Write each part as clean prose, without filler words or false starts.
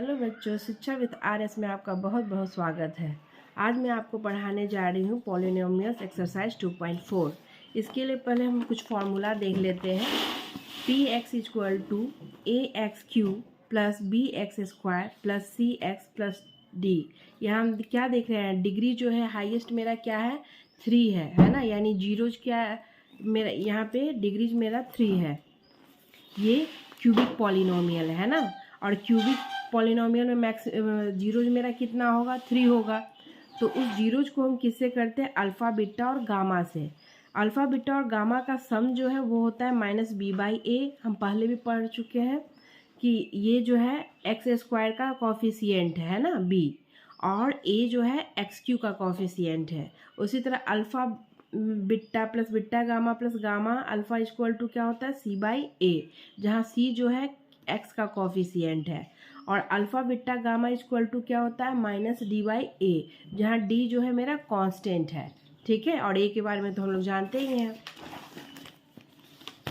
Hello बच्चों, शिक्षा with RS. में आपका बहुत बहुत स्वागत है। आज मैं आपको पढ़ाने जा रही हूँ पॉलिनोमियल्स एक्सरसाइज 2.4। इसके लिए पहले हम कुछ फार्मूला देख लेते हैं। px equal to ax³ plus bx² plus cx plus d। यहाँ हम क्या देख रहे हैं, डिग्री जो है हाईएस्ट मेरा क्या है 3 है ना, यानी जीरोज क्या मेरा यहाँ पे डिग्रीज मेरा 3 है। ये क्यूबिक पॉलिनोमियल है ना, और क्यूबिक पॉलिनोमियल में मैक्स जीरोज मेरा कितना होगा 3 होगा। तो उस जीरोज को हम किससे करते हैं, अल्फ़ा बीटा और गामा से। अल्फ़ा बीटा और गामा का सम जो है वो होता है -b/a। हम पहले भी पढ़ चुके हैं कि ये जो है x² का कॉफिशिएंट है ना b, और a जो है x³ का कॉफिशिएंट है। उसी तरह alpha beta plus beta gamma plus gamma alpha equal to क्या होता है c/a, जहाँ c जो है x का कॉफिशिएंट है, और alpha beta gamma equal to क्या होता है -d/a, जहाँ d जो है मेरा कांस्टेंट है। ठीक है, और a के बारे में तो हम लोग जानते ही हैं।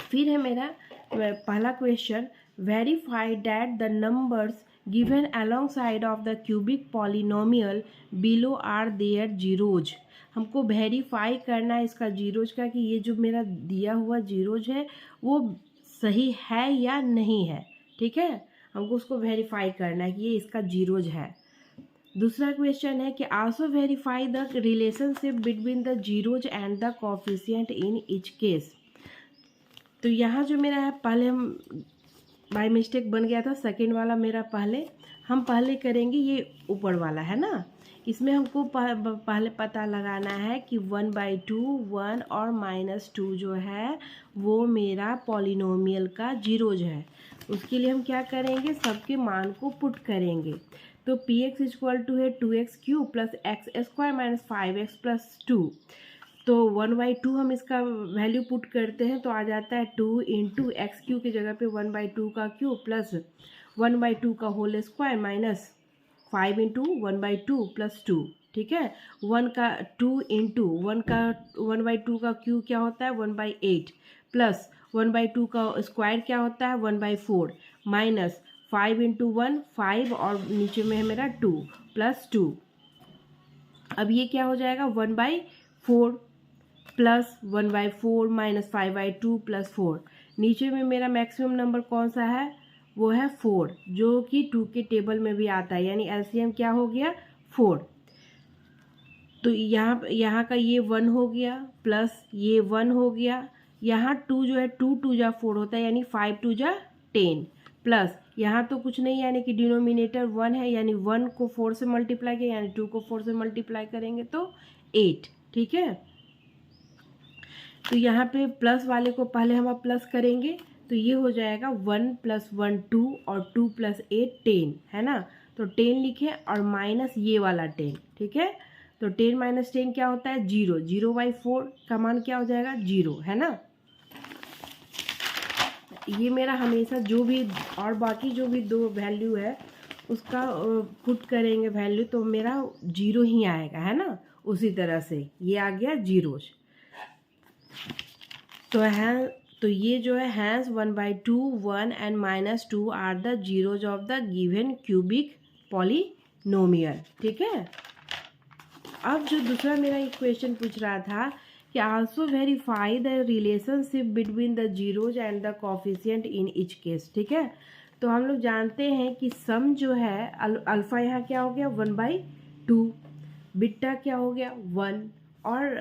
फिर है मेरा पहला question, verify that the numbers given alongside of the cubic polynomial below are their zeros. हमको वेरीफाई करना है इसका जीरोज का, कि ये जो मेरा दिया हुआ जीरोज है वो सही है या नहीं है। ठीक है, हमको उसको वेरीफाई करना है कि ये इसका जीरोज है। दूसरा क्वेश्चन है कि also verify the relationship between the zeros and the coefficient in each case. तो यहाँ जो मेरा है, पहले हम बाय मिस्टेक बन गया था सेकंड वाला मेरा, हम पहले करेंगे ये ऊपर वाला है ना। इसमें हमको पहले पता लगाना है कि 1/2 1 और -2 जो है वो मेरा पॉलिनोमियल का जीरोज है। उसके लिए हम क्या करेंगे, सबके मान को पुट करेंगे। तो px इक्वल टू है 2x³ plus x² minus 5x plus 2। तो 1/2 हम इसका वैल्यू पुट करते हैं तो आ जाता है 2 इंटू x³ की जगह पे 1/2 का क्यूब प्लस 1/2 का whole square minus 5 into 1/2 plus 2। ठीक है, 1 का 2 इंटू 1/2 का क्यूब क्या होता है 1/8 प्लस 1/2 का स्क्वायर क्या होता है 1/4 माइनस 5 इंटू 1 5, और नीचे में है मेरा 2 प्लस 2। अब ये क्या हो जाएगा 1/4 प्लस 1/4 माइनस 5/2 प्लस 4। नीचे में मेरा मैक्सिमम नंबर कौन सा है, वो है 4, जो कि 2 के टेबल में भी आता है, यानी एलसीएम क्या हो गया 4। तो यहाँ का ये 1 हो गया प्लस ये 1 हो गया। यहाँ 2 जो है 2 2 जा 4 होता है, यानी 5 2 जा 10 प्लस यहाँ तो कुछ नहीं, यानी कि डिनोमिनेटर 1 है, यानी 1 को 4 से मल्टीप्लाई किया, यानी 2 को 4 से मल्टीप्लाई करेंगे तो 8। ठीक है, तो यहाँ पे प्लस वाले को पहले हम अब प्लस करेंगे, तो ये हो जाएगा 1 + 1 2 और 2 + 8 10 है ना। तो 10 लिखे और माइनस ये वाला 10। ठीक है, तो 10 - 10 क्या होता है 0। 0/4 का मान क्या हो जाएगा 0 है ना। ये मेरा हमेशा जो भी और बाकी जो भी दो वैल्यू है उसका पुट करेंगे वैल्यू, तो मेरा 0 ही आएगा है ना। उसी तरह से ये आ गया जीरोज। तो ये जो है hence 1/2 1 and -2 are the zeros of the given cubic polynomial. ठीक है, अब जो दूसरा मेरा एक क्वेश्चन पूछ रहा था कि also verify the relationship between the zeros and the coefficient in each case. ठीक है, तो हम लोग जानते हैं कि सम जो है अल्फ़ा यहाँ क्या हो गया 1/2, बीटा क्या हो गया 1, और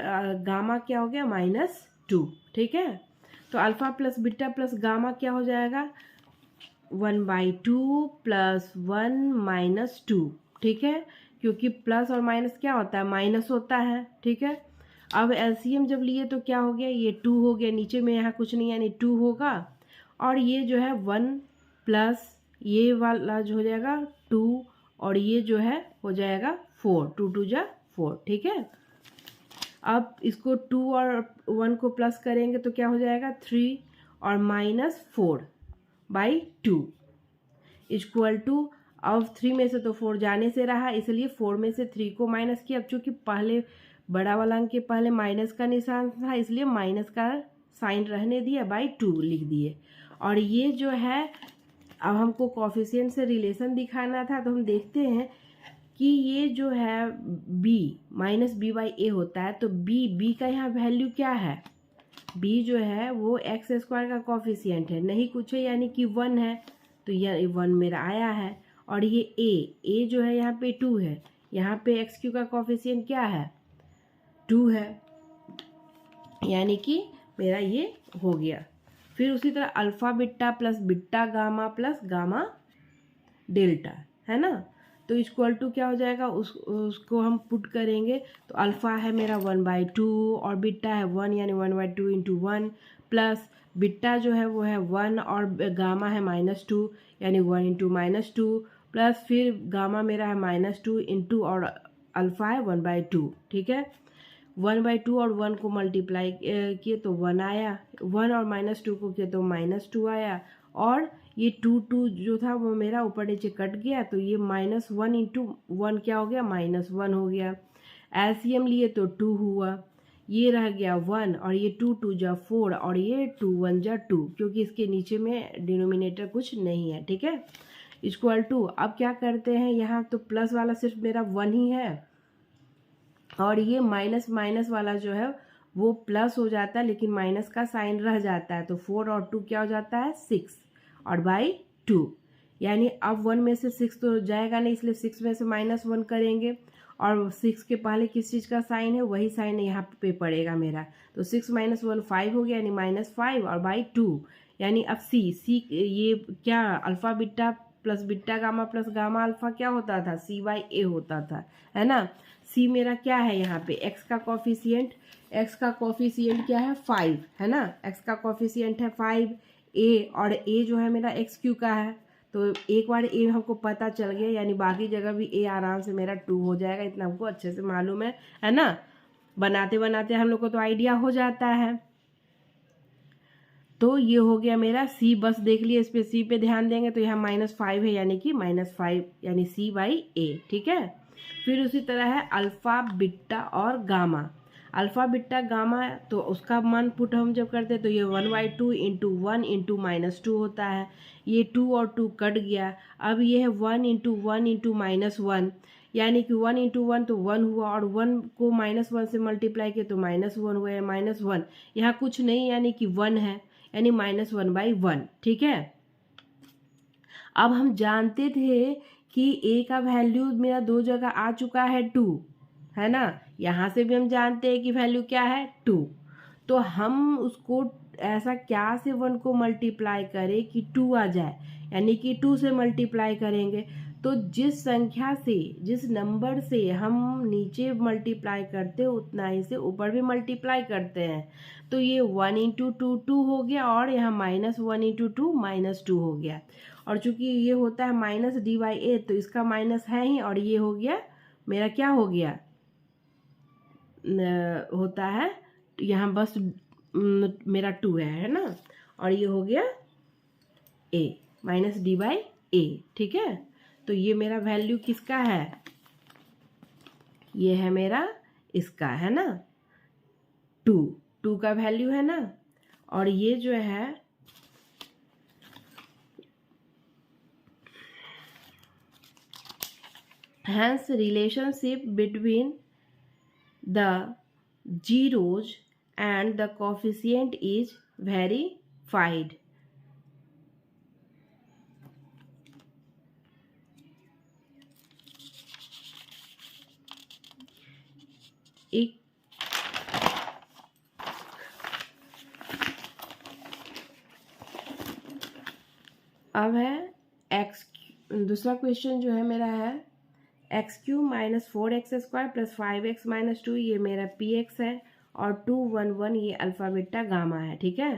गामा क्या हो गया -2। ठीक है, तो alpha plus beta plus gamma क्या हो जाएगा 1/2 प्लस 1 - 2। ठीक है, क्योंकि प्लस और माइनस क्या होता है माइनस होता है। ठीक है, अब एलसीएम जब लिए तो क्या हो गया ये 2 हो गया, नीचे में यहाँ कुछ नहीं यानी 2 होगा, और ये जो है 1 प्लस ये वाला जो हो जाएगा 2, और ये जो है हो जाएगा 4, 2 2 जा 4। ठीक है, अब इसको 2 और 1 को प्लस करेंगे तो क्या हो जाएगा 3 और -4/2 इक्वल टू, अब 3 में से तो 4 जाने से रहा, इसलिए 4 में से 3 को माइनस किया। अब चूँकि पहले बड़ा वाला अंक के पहले माइनस का निशान था, इसलिए माइनस का साइन रहने दिया, 2 लिख दिए। और ये जो है अब हमको कॉफिशिएंट से रिलेशन दिखाना था, तो हम देखते हैं कि ये जो है b माइनस बी बाई ए होता है, तो b का यहाँ वैल्यू क्या है, b जो है वो एक्स स्क्वायर का कॉफिशिएंट है, नहीं कुछ है यानी कि 1 है, तो यह 1 मेरा आया है। और ये a जो है यहाँ पे 2 है, यहाँ पे एक्स क्यू का कॉफिशिएंट क्या है, 2 है, यानी कि मेरा ये हो गया। फिर उसी तरह alpha beta plus beta gamma plus gamma delta, है ना, तो इक्वल टू क्या हो जाएगा, उसको हम पुट करेंगे, तो अल्फ़ा है मेरा 1/2 और बीटा है 1 यानी 1/2 इंटू 1 प्लस बीटा जो है वो है 1 और गामा है -2 यानी 1 इंटू -2 प्लस फिर गामा मेरा है -2 इंटू और अल्फ़ा है 1/2, ठीक है। 1/2 और 1 को मल्टीप्लाई किए तो 1 आया, 1 और -2 को किए तो -2 आया, और ये 2 जो था वो मेरा ऊपर नीचे कट गया, तो ये -1 इंटू 1 क्या हो गया, -1 हो गया। एलसीएम लिए तो 2 हुआ, ये रह गया 1 और ये 2 जा 4 और ये 2 1 जा 2, क्योंकि इसके नीचे में डिनोमिनेटर कुछ नहीं है, ठीक है। इक्वल टू अब क्या करते हैं, यहाँ तो प्लस वाला सिर्फ मेरा 1 ही है और ये माइनस माइनस वाला जो है वो प्लस हो जाता है, लेकिन माइनस का साइन रह जाता है, तो 4 और 2 क्या हो जाता है 6 और बाई 2, यानी अब 1 में से 6 तो जाएगा नहीं, इसलिए 6 में से -1 करेंगे और 6 के पहले किस चीज़ का साइन है, वही साइन यहाँ पे पड़ेगा मेरा, तो 6 - 1 5 हो गया यानी -5 और बाई 2, यानी अब सी ये क्या alpha beta plus beta gamma plus gamma alpha क्या होता था, c/a होता था, है ना। सी मेरा क्या है यहाँ पे, एक्स का कॉफिशिएंट क्या है 5, है ना, एक्स का कॉफिशिएंट है 5, ए और ए जो है मेरा एक्स क्यू का है, तो एक बार ए हमको पता चल गया, यानी बाकी जगह भी ए आराम से मेरा 2 हो जाएगा, इतना हमको अच्छे से मालूम है ना। बनाते बनाते हम लोग को तो आइडिया हो जाता है। तो ये हो गया मेरा सी, बस देख लिए, इस पे सी पे ध्यान देंगे तो यहाँ -5 है, यानी कि -5 यानी c/a, ठीक है। फिर उसी तरह है अल्फ़ा बीटा और गामा, अल्फ़ा बीटा गामा तो उसका मान पुट हम जब करते हैं तो ये 1/2 इंटू 1 इंटू -2 होता है, ये 2 और 2 कट गया, अब ये है 1 इंटू 1 इंटू -1, यानी कि 1 इंटू 1 तो 1 हुआ और 1 को -1 से मल्टीप्लाई किया तो -1 हुआ, -1 यहाँ कुछ नहीं यानी कि 1 है, यानी -1/1, ठीक है। अब हम जानते थे कि a का वैल्यू मेरा 2 जगह आ चुका है 2, है ना, यहाँ से भी हम जानते हैं कि वैल्यू क्या है 2, तो हम उसको ऐसा क्या से 1 को मल्टीप्लाई करें कि 2 आ जाए, यानी कि 2 से मल्टीप्लाई करेंगे, तो जिस संख्या से जिस नंबर से हम नीचे मल्टीप्लाई करते हैं उतना ही से ऊपर भी मल्टीप्लाई करते हैं, तो ये 1 इंटू 2 2 हो गया और यहाँ -1 इंटू 2 -2 हो गया, और चूंकि ये होता है -d/a तो इसका माइनस है ही, और ये हो गया मेरा क्या हो गया होता है यहाँ बस मेरा 2 है ना, और ये हो गया a -d/a, ठीक है। तो ये मेरा वैल्यू किसका है, ये है मेरा इसका, है ना, 2 का वैल्यू है ना, और ये जो है hence relationship between the zeros and the coefficient is verified. एक अब है एक्स, दूसरा क्वेश्चन जो है मेरा है x³ -4x² प्लस 5x - 2, ये मेरा px है, और 2 1 1 ये अल्फ़ा बीटा गामा है, ठीक है।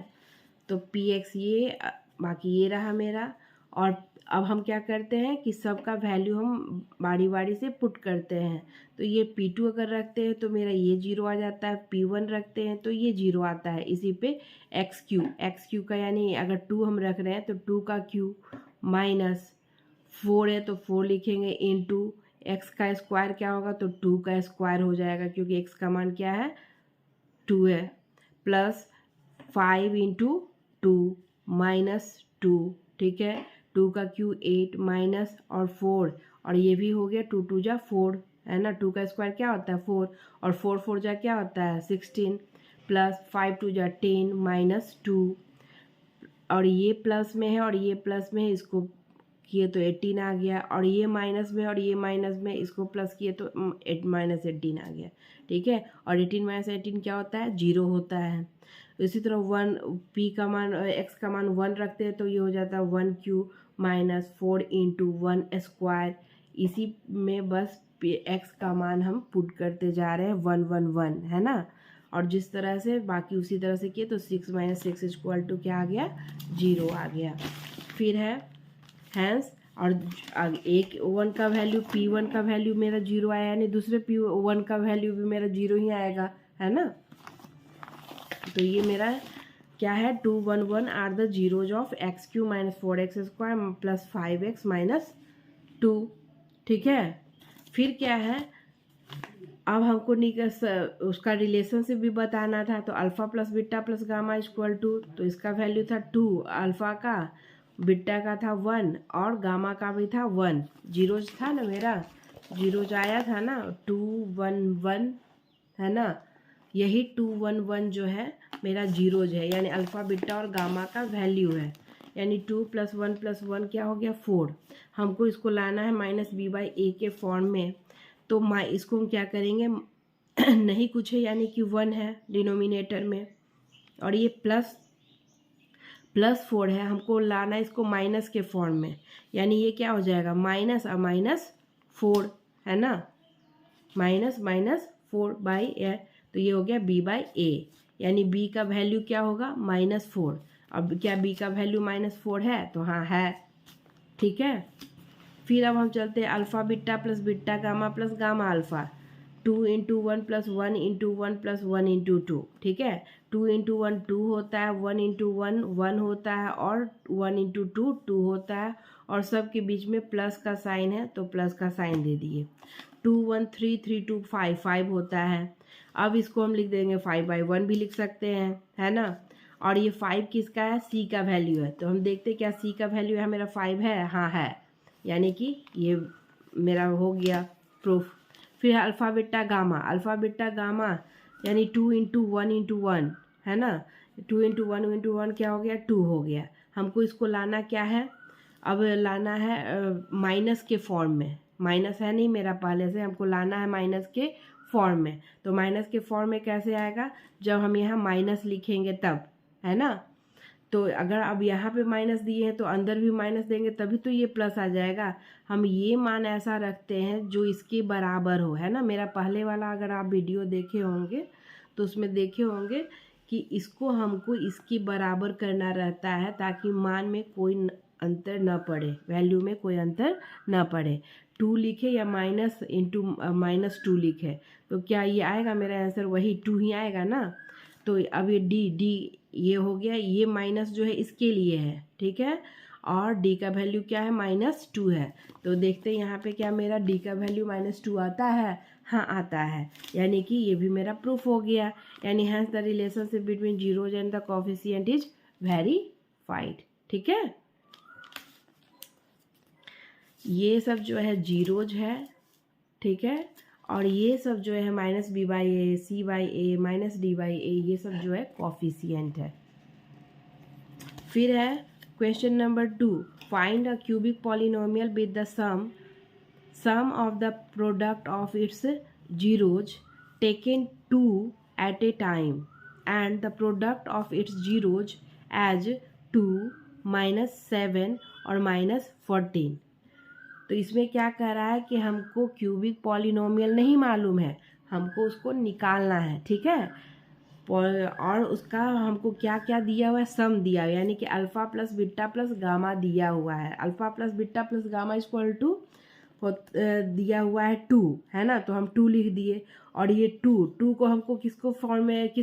तो px ये बाकी ये रहा मेरा, और अब हम क्या करते हैं कि सबका वैल्यू हम बारी बारी से पुट करते हैं, तो ये p2 अगर रखते हैं तो मेरा ये 0 आ जाता है, p1 रखते हैं तो ये 0 आता है, इसी पे x³ का यानी अगर 2 हम रख रहे हैं तो 2 का क्यू -4 है तो 4 लिखेंगे, इंटू एक्स का स्क्वायर क्या होगा तो 2 का स्क्वायर हो जाएगा, क्योंकि एक्स का मान क्या है 2 है, प्लस 5 इंटू 2 -2, ठीक है, 2 का क्यू 8 माइनस और 4 और ये भी हो गया 2 2 जा 4 है ना। 2 का स्क्वायर क्या होता है 4 और 4 4 जा क्या होता है 16 प्लस 5 2 जा 10 माइनस 2 और ये प्लस में है और ये प्लस में है, इसको किए तो 18 आ गया और ये माइनस में और ये माइनस में, इसको प्लस किए तो माइनस 18 आ गया। ठीक है, और 18 माइनस 18 क्या होता है 0 होता है। इसी तरह 1 पी का मान एक्स का मान 1 रखते हैं तो ये हो जाता है 1 क्यू माइनस 4 इंटू 1 स्क्वायर। इसी में बस एक्स का मान हम पुट करते जा रहे हैं 1 1 1 है ना। और जिस तरह से बाकी उसी तरह से किए तो 6 माइनस 6 इक्वल टू क्या आ गया 0 आ गया। फिर है हैंस और एक 1 का वैल्यू P1 का वैल्यू मेरा 0 आया, यानी दूसरे P1 का वैल्यू भी मेरा 0 ही आएगा है ना। तो ये मेरा क्या है 2 1 1 are the zeros of x cube minus 4x square plus 5x minus 2। ठीक है, फिर क्या है अब हमको उसका रिलेशनशिप भी बताना था। तो alpha plus beta plus gamma equal to, तो इसका वैल्यू था 2, अल्फ़ा का बीटा का था 1 और गामा का भी था 1। जीरोज था ना मेरा, जीरोज आया था ना 2 1 1 है ना। यही 2 1 1 जो है मेरा जीरोज है, यानी अल्फ़ा बीटा और गामा का वैल्यू है। यानी 2 + 1 + 1 क्या हो गया 4। हमको इसको लाना है -b/a के फॉर्म में। तो इसको हम क्या करेंगे नहीं कुछ है यानी कि 1 है डिनोमिनेटर में और ये प्लस 4 है, हमको लाना है इसको माइनस के फॉर्म में। यानी ये क्या हो जाएगा माइनस और -4 है ना, -4/a। तो ये हो गया b/a, यानी b का वैल्यू क्या होगा -4। अब क्या b का वैल्यू -4 है तो हाँ है। ठीक है, फिर अब हम चलते हैं alpha beta plus beta gamma plus gamma alpha. 2 × 1 + 1 × 1 + 1 × 2। ठीक है, 2 × 1 2 होता है, 1 × 1 1 होता है और 1 × 2 2 होता है और सब के बीच में प्लस का साइन है तो प्लस का साइन दे दिए। 2 1 3 3 2 5 5 होता है। अब इसको हम लिख देंगे 5/1 भी लिख सकते हैं है ना। और ये 5 किसका है सी का वैल्यू है, तो हम देखते क्या सी का वैल्यू है मेरा 5 है, हाँ है, यानी कि ये मेरा हो गया प्रूफ। फिर अल्फ़ा बीटा गामा यानी 2 × 1 × 1 है ना। 2 × 1 × 1 क्या हो गया 2 हो गया। हमको इसको लाना क्या है, अब लाना है माइनस के फॉर्म में। माइनस है नहीं मेरा पहले से, हमको लाना है माइनस के फॉर्म में। तो माइनस के फॉर्म में कैसे आएगा, जब हम यहाँ माइनस लिखेंगे तब है ना। तो अगर अब यहाँ पे माइनस दिए हैं तो अंदर भी माइनस देंगे तभी तो ये प्लस आ जाएगा। हम ये मान ऐसा रखते हैं जो इसके बराबर हो है ना। मेरा पहले वाला अगर आप वीडियो देखे होंगे तो उसमें देखे होंगे कि इसको हमको इसके बराबर करना रहता है ताकि मान में कोई अंतर न पड़े, वैल्यू में कोई अंतर न पड़े। 2 लिखे या माइनस इंटू -2 लिखे तो क्या ये आएगा मेरा आंसर वही 2 ही आएगा ना। तो अब ये डी ये हो गया, ये माइनस जो है इसके लिए है। ठीक है, और डी का वैल्यू क्या है -2 है। तो देखते हैं यहाँ पे क्या मेरा डी का वैल्यू -2 आता है, हाँ आता है, यानी कि ये भी मेरा प्रूफ हो गया। यानी hence the relationship between zeros and the coefficient is verified. ठीक है, ये सब जो है जीरोज है। ठीक है, और ये सब जो है -b/a c/a -d/a ये सब जो है कोफिशिएंट है। फिर है question number 2, find a cubic polynomial with the sum of the product of its zeros taken 2 at a time and the product of its zeros as 2 -7 और -14। तो इसमें क्या कह रहा है कि हमको क्यूबिक पॉलिनोमियल नहीं मालूम है, हमको उसको निकालना है। ठीक है, और उसका हमको क्या क्या दिया हुआ है, सम दिया हुआ है, यानी कि alpha plus beta plus gamma दिया हुआ है। Alpha plus beta plus gamma equal to दिया हुआ है 2 है ना, तो हम 2 लिख दिए। और ये 2 को हमको किस फॉर्म में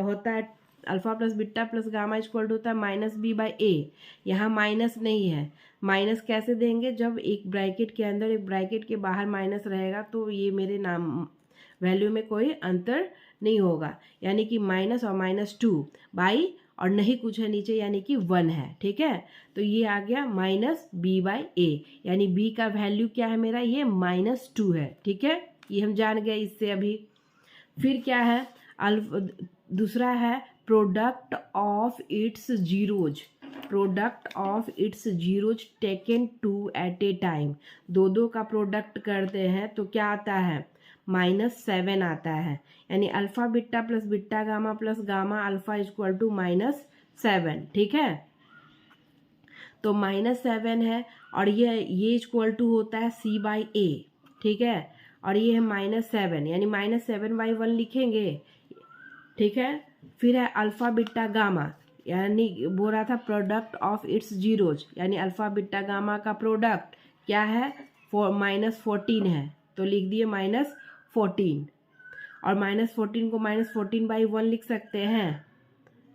होता है, alpha plus beta plus gamma equal to होता है -b/a। यहाँ माइनस नहीं है, माइनस कैसे देंगे, जब एक ब्रैकेट के अंदर एक ब्रैकेट के बाहर माइनस रहेगा तो ये मेरे नाम वैल्यू में कोई अंतर नहीं होगा, यानी कि माइनस और -2 बाई और नहीं कुछ है नीचे यानी कि 1 है। ठीक है, तो ये आ गया -b/a, यानी b का वैल्यू क्या है मेरा, ये -2 है। ठीक है, ये हम जान गए इससे अभी। फिर क्या है, दूसरा है product of its zeros, product of its zeros taken 2 at a time. दो का प्रोडक्ट करते हैं तो क्या आता है, -7 आता है, यानी alpha beta plus beta gamma plus gamma alpha equal to -7। ठीक है, तो -7 है और ये इक्वल टू होता है c/a। ठीक है, और ये है -7 यानी -7/1 लिखेंगे। ठीक है, फिर है अल्फ़ा बीटा गामा, यानी बोल रहा था प्रोडक्ट ऑफ इट्स जीरोज, यानी अल्फ़ा बीटा गामा का प्रोडक्ट क्या है, -14 है, तो लिख दिए -14, और -14 को -14/1 लिख सकते हैं।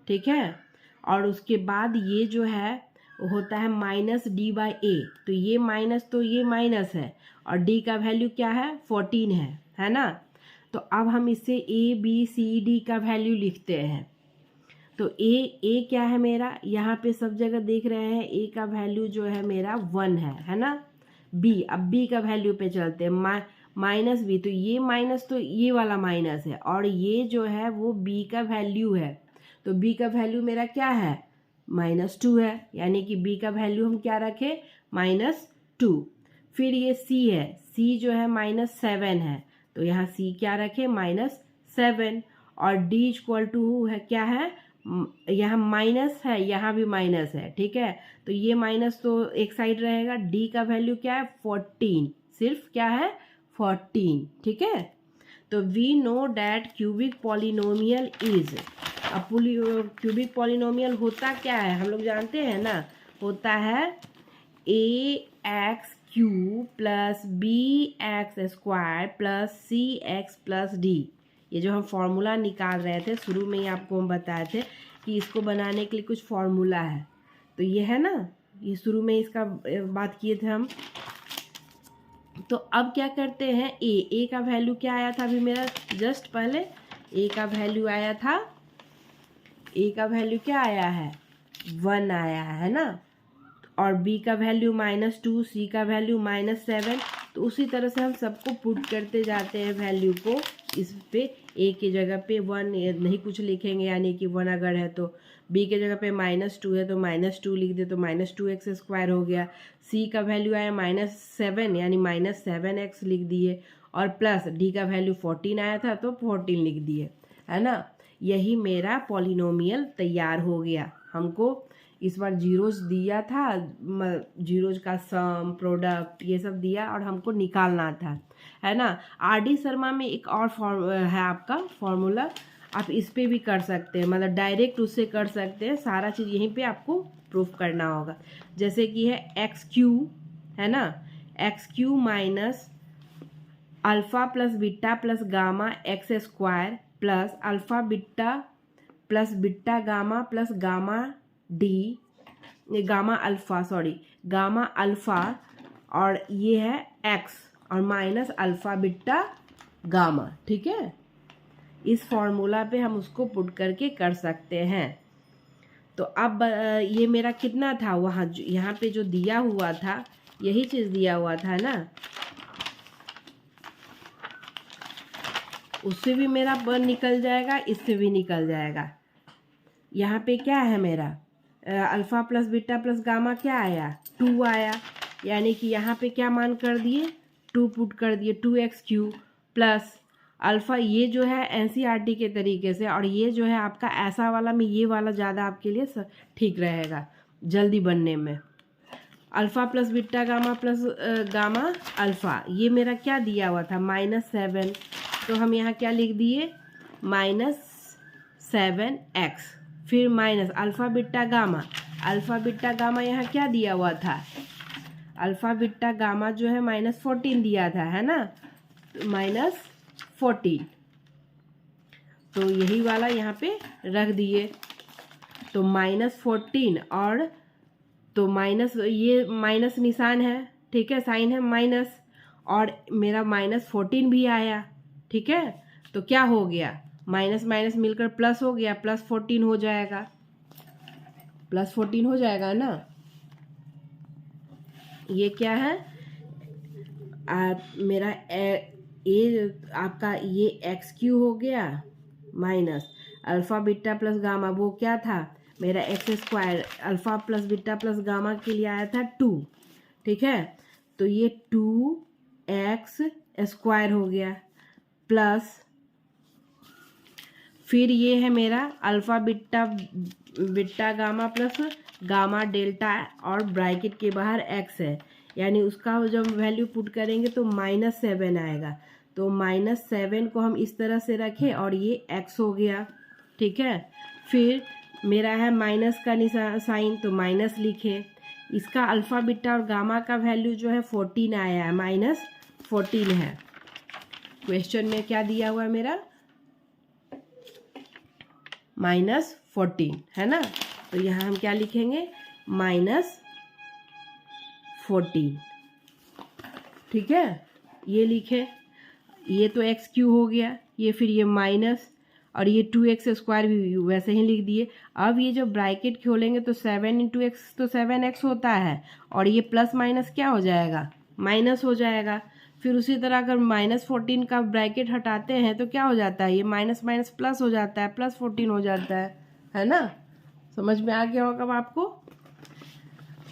ठीक है, और उसके बाद ये जो है होता है -d/a, तो ये माइनस तो ये माइनस है, और d का वैल्यू क्या है, 14 है ना। तो अब हम इससे a b c d का वैल्यू लिखते हैं। तो a क्या है मेरा, यहाँ पे सब जगह देख रहे हैं a का वैल्यू जो है मेरा 1 है ना। b, अब b का वैल्यू पे चलते हैं, -b, तो ये माइनस तो ये वाला माइनस है, और ये जो है वो b का वैल्यू है, तो b का वैल्यू मेरा क्या है, -2 है, यानी कि b का वैल्यू हम क्या रखें, -2। फिर ये c है, c जो है -7 है, तो यहाँ c क्या रखें, -7, और d इक्वल टू है क्या है, यहाँ माइनस है, यहाँ भी माइनस है। ठीक है, तो ये माइनस तो एक साइड रहेगा, d का वैल्यू क्या है, 14, सिर्फ क्या है, 14। ठीक है, तो we know that cubic polynomial is, अब क्यूबिक पॉलिनोमियल होता क्या है, हम लोग जानते हैं ना, होता है ax³ plus bx² plus cx plus d। ये जो हम फॉर्मूला निकाल रहे थे शुरू में ही आपको हम बताए थे कि इसको बनाने के लिए कुछ फॉर्मूला है, तो ये है ना, ये शुरू में इसका बात किए थे हम। तो अब क्या करते हैं, a का वैल्यू क्या आया था अभी मेरा जस्ट पहले, a का वैल्यू आया था, a का वैल्यू क्या आया है, 1 आया है ना, और b का वैल्यू -2, c का वैल्यू -7। तो उसी तरह से हम सबको पुट करते जाते हैं वैल्यू को, इस पे a की जगह पे 1 नहीं कुछ लिखेंगे, यानी कि 1 अगर है तो b की जगह पे -2 है तो -2 लिख दे, तो -2x² हो गया। c का वैल्यू आया -7 यानी -7x लिख दिए, और प्लस d का वैल्यू 14 आया था तो 14 लिख दिए, है ना। यही मेरा पॉलिनोमियल तैयार हो गया। हमको इस बार जीरोज दिया था, जीरोज का सम प्रोडक्ट ये सब दिया और हमको निकालना था, है ना। RD शर्मा में एक और है आपका फॉर्मूला, आप इस पे भी कर सकते हैं, मतलब डायरेक्ट उससे कर सकते हैं, सारा चीज़ यहीं पे आपको प्रूफ करना होगा। जैसे कि है x³ है ना, x³ minus alpha plus beta plus gamma x² plus alpha beta plus beta gamma plus gamma gamma alpha, और ये है x, और माइनस अल्फ़ा बीटा गामा। ठीक है, इस फॉर्मूला पे हम उसको पुट करके कर सकते हैं। तो अब ये मेरा कितना था, वहाँ यहाँ पे जो दिया हुआ था यही चीज़ दिया हुआ था ना, उससे भी मेरा निकल जाएगा, इससे भी निकल जाएगा। यहाँ पे क्या है मेरा, alpha plus beta plus gamma क्या आया, 2 आया, यानी कि यहाँ पे क्या मान कर दिए, 2 पुट कर दिए, 2x³ प्लस अल्फ़ा, ये जो है NCERT के तरीके से, और ये जो है आपका ऐसा वाला में ये वाला ज़्यादा आपके लिए ठीक रहेगा जल्दी बनने में। Alpha plus beta gamma plus gamma alpha, ये मेरा क्या दिया हुआ था, -7, तो हम यहाँ क्या लिख दिए, -7x, फिर माइनस अल्फ़ा बीटा गामा यहाँ क्या दिया हुआ था, अल्फ़ा बीटा गामा जो है -14 दिया था, है ना, -14, तो यही वाला यहाँ पे रख दिए, तो -14, और तो माइनस, ये माइनस निशान है, ठीक है, साइन है माइनस, और मेरा -14 भी आया। ठीक है, तो क्या हो गया, माइनस माइनस मिलकर प्लस हो गया, +14 हो जाएगा। +14 हो जाएगा ना। ये क्या है मेरा ये आपका ये XQ हो गया minus alpha beta plus gamma, वो क्या था मेरा x²। Alpha plus beta plus gamma के लिए आया था 2, ठीक है। तो ये 2x² हो गया प्लस फिर ये है मेरा alpha beta gamma plus gamma delta और ब्रैकेट के बाहर x है, यानी उसका जब वैल्यू पुट करेंगे तो -7 आएगा। तो -7 को हम इस तरह से रखें और ये x हो गया, ठीक है। फिर मेरा है माइनस का साइन, तो माइनस लिखे। इसका अल्फ़ा बीटा और गामा का वैल्यू जो है 14 आया है, -14 है। क्वेश्चन में क्या दिया हुआ है मेरा -14 है ना। तो यहाँ हम क्या लिखेंगे -14, ठीक है। ये लिखे, ये तो XQ हो गया, ये फिर ये माइनस और ये 2x² भी वैसे ही लिख दिए। अब ये जब ब्रैकेट खोलेंगे तो 7 × x तो 7x होता है और ये प्लस माइनस क्या हो जाएगा माइनस हो जाएगा। फिर उसी तरह अगर -14 का ब्रैकेट हटाते हैं तो क्या हो जाता है, ये माइनस माइनस प्लस हो जाता है, +14 हो जाता है ना। समझ में आ गया होगा अब आपको।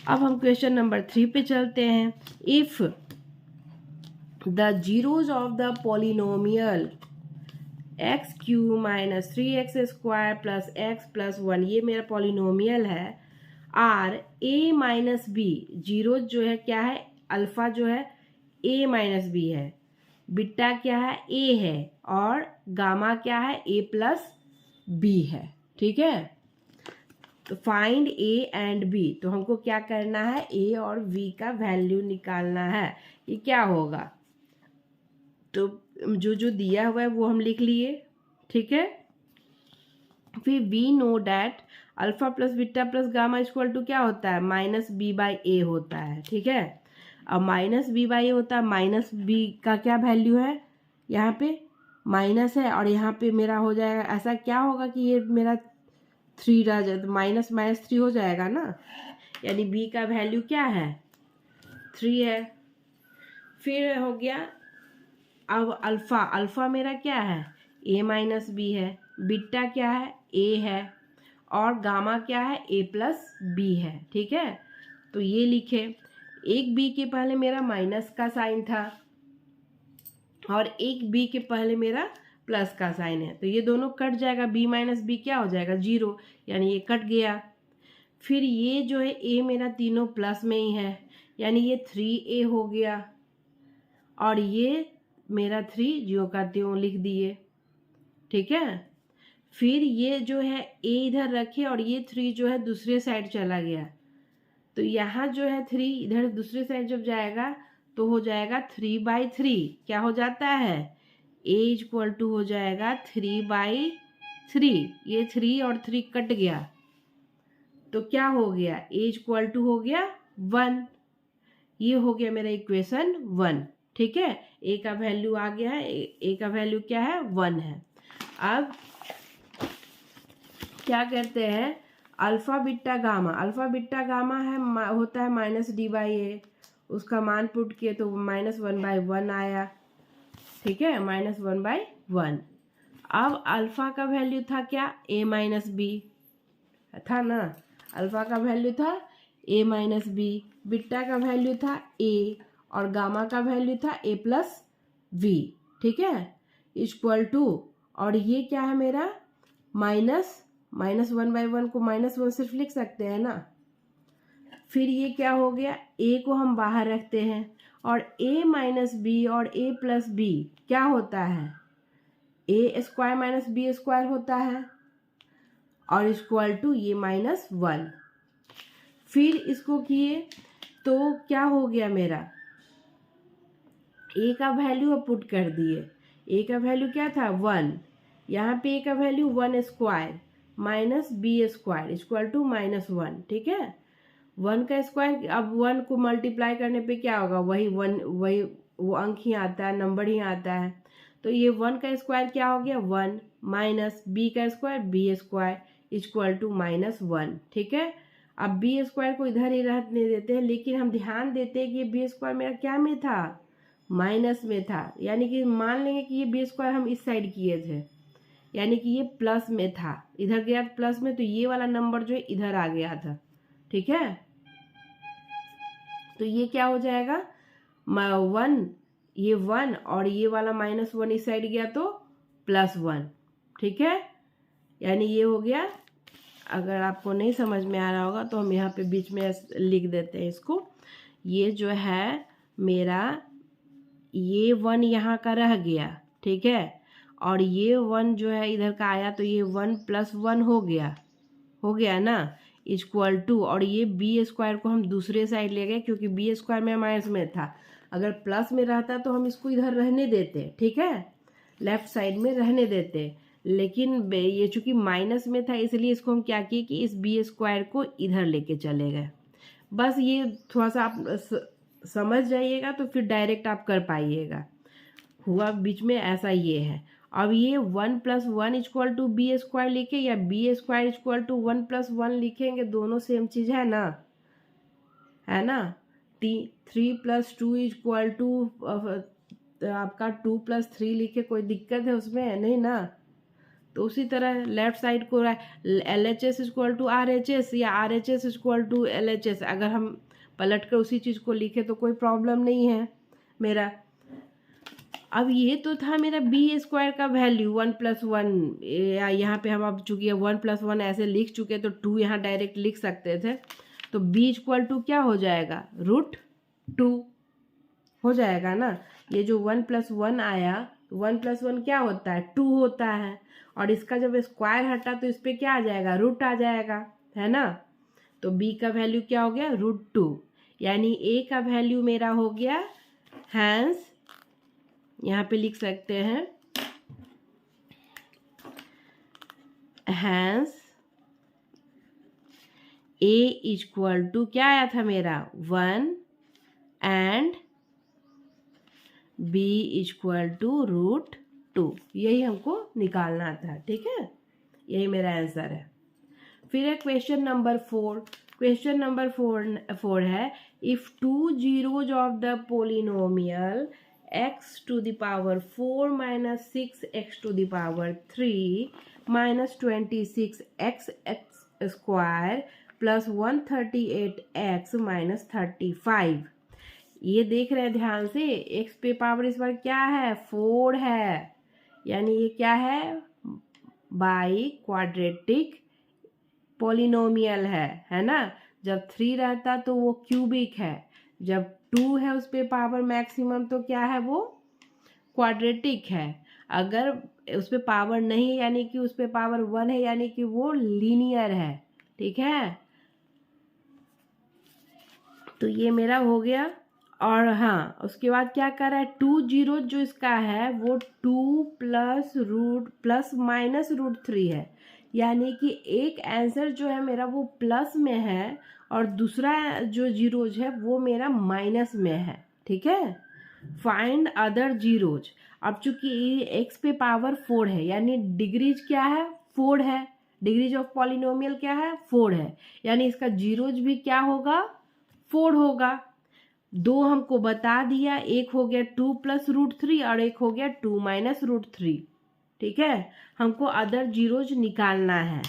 अब हम क्वेश्चन नंबर 3 पे चलते हैं। If the zeros of the polynomial XQ - 3x² + x + 1, ये मेरा पॉलिनोमियल है, आर a - b, जीरो जो है क्या है अल्फ़ा जो है a - b है, बीटा क्या है a है और गामा क्या है a + b है, ठीक है। तो फाइंड a एंड b, तो हमको क्या करना है a और b का वैल्यू निकालना है। ये क्या होगा, तो जो दिया हुआ है वो हम लिख लिए, ठीक है। फिर we know that alpha plus beta plus gamma equal to क्या होता है -b/a होता है, ठीक है। अब -b/a होता है, -b का क्या वैल्यू है यहाँ पे माइनस है और यहाँ पे मेरा हो जाएगा ऐसा क्या होगा कि ये मेरा 3 रह जाए, तो -3 हो जाएगा ना, यानी b का वैल्यू क्या है 3 है। फिर हो गया अब अल्फ़ा मेरा क्या है a - b है, बीटा क्या है a है और गामा क्या है a + b है, ठीक है। तो ये लिखे, एक b के पहले मेरा माइनस का साइन था और एक b के पहले मेरा प्लस का साइन है, तो ये दोनों कट जाएगा, b - b क्या हो जाएगा 0, यानी ये कट गया। फिर ये जो है a मेरा तीनों प्लस में ही है, यानी ये 3a हो गया और ये मेरा 3 ज्यों का त्यों लिख दिए, ठीक है। फिर ये जो है a इधर रखे और ये 3 जो है दूसरे साइड चला गया, तो यहाँ जो है 3 इधर दूसरे साइड जब जाएगा तो हो जाएगा 3/3, क्या हो जाता है a = हो जाएगा 3/3, ये 3 और 3 कट गया तो क्या हो गया a = हो गया 1, ये हो गया मेरा इक्वेशन 1, ठीक है। a का वैल्यू आ गया है, a का वैल्यू क्या है 1 है। अब क्या करते हैं अल्फ़ा बीटा गामा है होता है -d/a, उसका मान पुट किए तो -1/1 आया, ठीक है, -1/1। अब अल्फ़ा का वैल्यू था क्या a - b था ना, अल्फ़ा का वैल्यू था a - b, बीटा का वैल्यू था a और गामा का वैल्यू था a + v, ठीक है, इक्वल टू, और ये क्या है मेरा -1/1 को -1 सिर्फ लिख सकते हैं ना। फिर ये क्या हो गया a को हम बाहर रखते हैं और a - b और a + b क्या होता है a² - b² होता है और इक्वल टू ये -1। फिर इसको किए तो क्या हो गया मेरा a का वैल्यू पुट कर दिए, a का वैल्यू क्या था 1, यहाँ पे a का वैल्यू 1² - b² इक्वल टू -1, ठीक है। 1 का स्क्वायर, अब 1 को मल्टीप्लाई करने पे क्या होगा वही वो अंक ही आता है, नंबर ही आता है। तो ये 1 का स्क्वायर क्या हो गया 1 - b² b² इक्वल टू -1, ठीक है। अब बी स्क्वायर को इधर ही रहने देते हैं, लेकिन हम ध्यान देते हैं कि ये बी स्क्वायर मेरा क्या में था, माइनस में था। यानी कि मान लेंगे कि ये बी स्क्वायर हम इस साइड किए थे, यानी कि ये प्लस में था, इधर गया प्लस में, तो ये वाला नंबर जो है इधर आ गया था। ठीक है, तो ये क्या हो जाएगा, 1, ये 1 और ये वाला -1 इस साइड गया तो +1। ठीक है, यानी ये हो गया। अगर आपको नहीं समझ में आ रहा होगा तो हम यहाँ पे बीच में लिख देते हैं इसको। ये जो है मेरा, ये 1 यहाँ का रह गया, ठीक है, और ये 1 जो है इधर का आया, तो ये 1 + 1 हो गया ना, इक्वल टू, और ये बी स्क्वायर को हम दूसरे साइड ले गए क्योंकि बी स्क्वायर में माइनस में था। अगर प्लस में रहता तो हम इसको इधर रहने देते, ठीक है, लेफ्ट साइड में रहने देते, लेकिन ये चूंकि माइनस में था इसलिए इसको हम क्या किए कि इस बी स्क्वायर को इधर लेके चले गए। बस ये थोड़ा सा आप समझ जाइएगा तो फिर डायरेक्ट आप कर पाइएगा। हुआ बीच में ऐसा ये है। अब ये 1 + 1 = बी स्क्वायर लिखे या बी स्क्वायर = 1 + 1 लिखेंगे, दोनों सेम चीज़ है ना, है ना। 3 + 2 = आपका 2 + 3 लिखे, कोई दिक्कत है उसमें, नहीं ना। तो उसी तरह लेफ्ट साइड को LHS = RHS या RHS = LHS, अगर हम पलट कर उसी चीज़ को लिखे तो कोई प्रॉब्लम नहीं है मेरा। अब ये तो था मेरा बी स्क्वायर का वैल्यू 1 + 1, यहाँ पे हम अब चूंकि 1 + 1 ऐसे लिख चुके तो 2 यहाँ डायरेक्ट लिख सकते थे, तो b = क्या हो जाएगा, √2 हो जाएगा ना। ये जो 1 + 1 आया, 1 + 1 क्या होता है, 2 होता है, और इसका जब स्क्वायर हटा तो इस पर क्या आ जाएगा, रूट आ जाएगा, है ना। तो b का वैल्यू क्या हो गया, √2, यानी a का वैल्यू मेरा हो गया, हैंस यहाँ पे लिख सकते हैं, हैंस a = क्या आया था मेरा, 1 एंड b = √2, यही हमको निकालना था। ठीक है, यही मेरा आंसर है। फिर है क्वेश्चन नंबर 4। क्वेश्चन नंबर 4 है, if 2 zeros of the polynomial x⁴ - 6x⁴ -26x² + 138x - 35। ये देख रहे हैं ध्यान से, x पे पावर इस बार क्या है, 4 है, यानी ये क्या है, बाई क्वाड्रेटिक पोलिनोमियल है ना। जब 3 रहता तो वो क्यूबिक है, जब 2 है उस पे पावर मैक्सिमम तो क्या है, वो क्वाड्रेटिक है। अगर उस पे पावर नहीं है यानी कि उस पे पावर 1 है, यानी कि वो लीनियर है। ठीक है, तो ये मेरा हो गया। और हाँ, उसके बाद क्या कर रहा है, 2 zeros जो इसका है वो 2 + -√3 है, यानी कि एक आंसर जो है मेरा वो प्लस में है और दूसरा जो जीरोज है वो मेरा माइनस में है। ठीक है, फाइंड अदर जीरोज। अब चूंकि एक्स पे पावर 4 है, यानी डिग्रीज क्या है, 4 है, डिग्रीज ऑफ पॉलिनोमियल क्या है, 4 है, यानी इसका जीरोज भी क्या होगा, 4 होगा। 2 हमको बता दिया, एक हो गया 2 + √3 और एक हो गया 2 - √3। ठीक है, हमको अदर जीरोज निकालना है,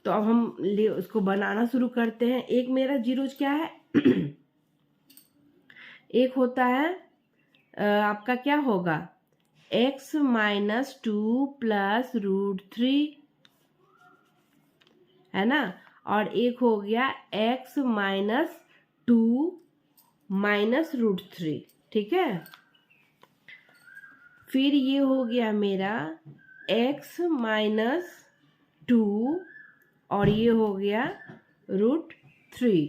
तो अब हम उसको बनाना शुरू करते हैं। एक मेरा जीरोज क्या है एक होता है आपका क्या होगा, x - 2 + √3, है ना, और एक हो गया x - 2 - √3। ठीक है, फिर ये हो गया मेरा x - 2 और ये हो गया √3,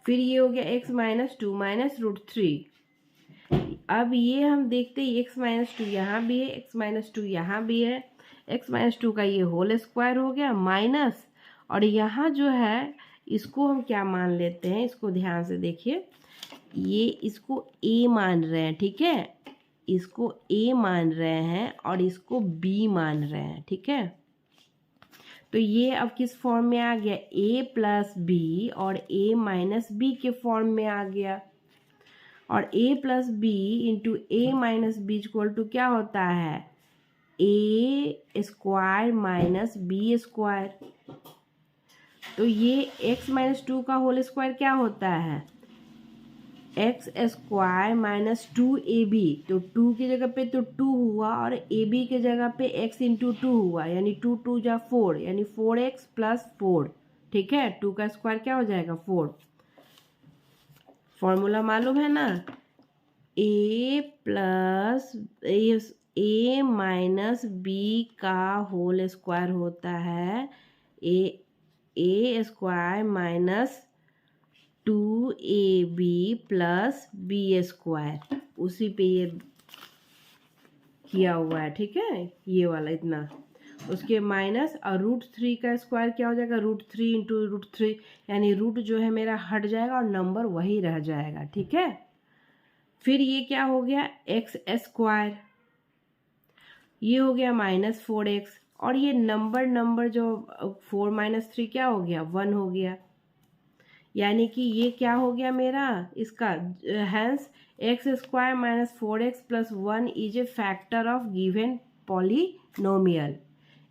फिर ये हो गया x - 2 - √3। अब ये हम देखते हैं x - 2 यहाँ भी है, x - 2 यहाँ भी है, x - 2 का ये होल स्क्वायर हो गया माइनस, और यहाँ जो है इसको हम क्या मान लेते हैं, इसको ध्यान से देखिए, ये इसको a मान रहे हैं। ठीक है, इसको a मान रहे हैं और इसको b मान रहे हैं। ठीक है, तो ये अब किस फॉर्म में आ गया, a प्लस बी और a माइनस बी के फॉर्म में आ गया। और a plus b into a minus b equal to क्या होता है, a square minus b square. तो ये x माइनस 2 का होल स्क्वायर क्या होता है, एक्स स्क्वायर माइनस 2ab। तो 2 की जगह पे तो 2 हुआ और ab की जगह पे x इंटू 2 हुआ, यानी 2 2 जा 4, यानी 4x प्लस 4। ठीक है, 2 का स्क्वायर क्या हो जाएगा, 4। फॉर्मूला मालूम है ना, a plus a minus B का होल स्क्वायर होता है A square minus 2ab plus B square. उसी पे ये किया हुआ है, ठीक है, ये वाला इतना। उसके माइनस और √3 का स्क्वायर क्या हो जाएगा, √3 इंटू √3, यानी रूट जो है मेरा हट जाएगा और नंबर वही रह जाएगा। ठीक है, फिर ये क्या हो गया, एक्स स्क्वायर, ये हो गया माइनस 4x, और ये नंबर जो 4 माइनस 3 क्या हो गया, 1 हो गया। यानी कि ये क्या हो गया मेरा, इसका hence x square minus 4x plus 1 is a factor of given polynomial.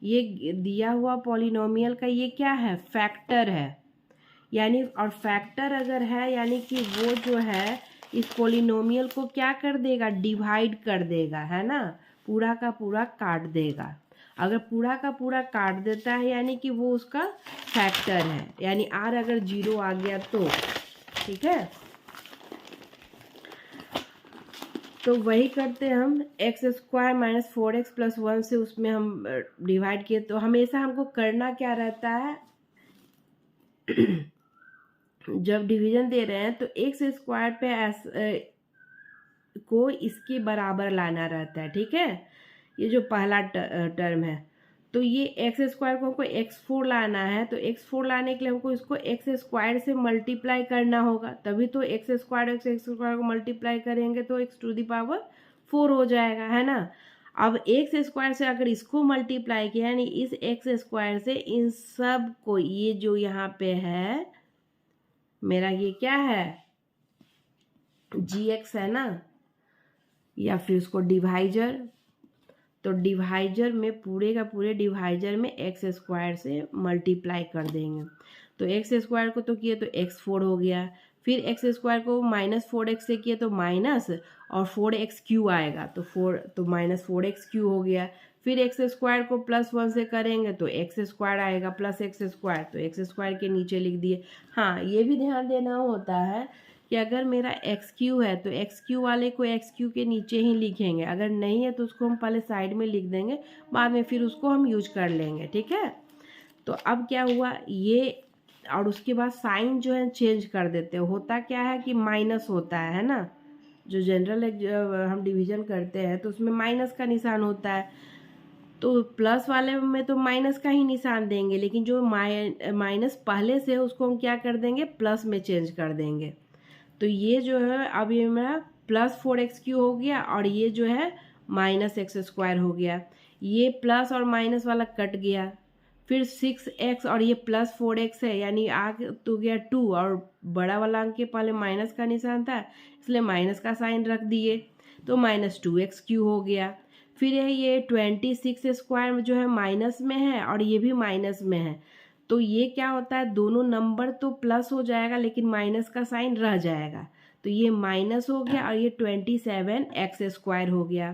ये दिया हुआ पॉलिनोमियल का ये क्या है, फैक्टर है। यानी और फैक्टर अगर है यानी कि वो जो है इस पॉलिनोमियल को क्या कर देगा, डिवाइड कर देगा, है ना, पूरा का पूरा काट देगा। अगर पूरा का पूरा काट देता है यानी कि वो उसका फैक्टर है, यानी r अगर 0 आ गया तो। ठीक है, तो वही करते हैं हम, x square minus 4x plus 1 से उसमें हम डिवाइड किए। तो हमेशा हमको करना क्या रहता है जब डिवीजन दे रहे हैं तो एक्स स्क्वायर पे को इसके बराबर लाना रहता है। ठीक है, ये जो पहला टर्म है, तो ये एक्स स्क्वायर को हमको x4 लाना है, तो x4 लाने के लिए हमको इसको एक्स स्क्वायर से मल्टीप्लाई करना होगा, तभी तो एक्स स्क्वायर को मल्टीप्लाई करेंगे तो x टू द पावर 4 हो जाएगा, है ना। अब एक्स स्क्वायर से अगर इसको मल्टीप्लाई किया यानी इस एक्स स्क्वायर से इन सब को, ये जो यहाँ पे है मेरा ये क्या है, gx है ना, या फिर उसको डिवाइजर, तो डिवाइजर में पूरे का पूरे डिवाइजर में एक्स स्क्वायर से मल्टीप्लाई कर देंगे। तो एक्स स्क्वायर को तो किए तो x4 हो गया, फिर एक्स स्क्वायर को माइनस 4x से किए तो माइनस और 4x³ आएगा, तो माइनस 4x³ हो गया। फिर एक्स स्क्वायर को प्लस 1 से करेंगे तो एक्स स्क्वायर आएगा प्लस एक्स स्क्वायर, तो एक्स स्क्वायर के नीचे लिख दिए। हाँ, ये भी ध्यान देना होता है कि अगर मेरा x³ है तो x³ वाले को x³ के नीचे ही लिखेंगे, अगर नहीं है तो उसको हम पहले साइड में लिख देंगे, बाद में फिर उसको हम यूज कर लेंगे। ठीक है, तो अब क्या हुआ ये, और उसके बाद साइन जो है चेंज कर देते हैं। होता क्या है कि माइनस होता है ना, जो जनरल हम डिवीजन करते हैं तो उसमें माइनस का निशान होता है, तो प्लस वाले में तो माइनस का ही निशान देंगे, लेकिन जो माइनस पहले से है उसको हम क्या कर देंगे, प्लस में चेंज कर देंगे। तो ये जो है अब ये मेरा प्लस 4x³ हो गया और ये जो है माइनस एक्स स्क्वायर हो गया। ये प्लस और माइनस वाला कट गया, फिर 6x और ये प्लस 4x है, यानी आ तो गया 2, और बड़ा वाला अंक के पहले माइनस का निशान था इसलिए माइनस का साइन रख दिए, तो माइनस 2x³ हो गया। फिर ये 26 स्क्वायर जो है माइनस में है और ये भी माइनस में है, तो ये क्या होता है, दोनों नंबर तो प्लस हो जाएगा लेकिन माइनस का साइन रह जाएगा, तो ये माइनस हो गया और ये 27x² हो गया,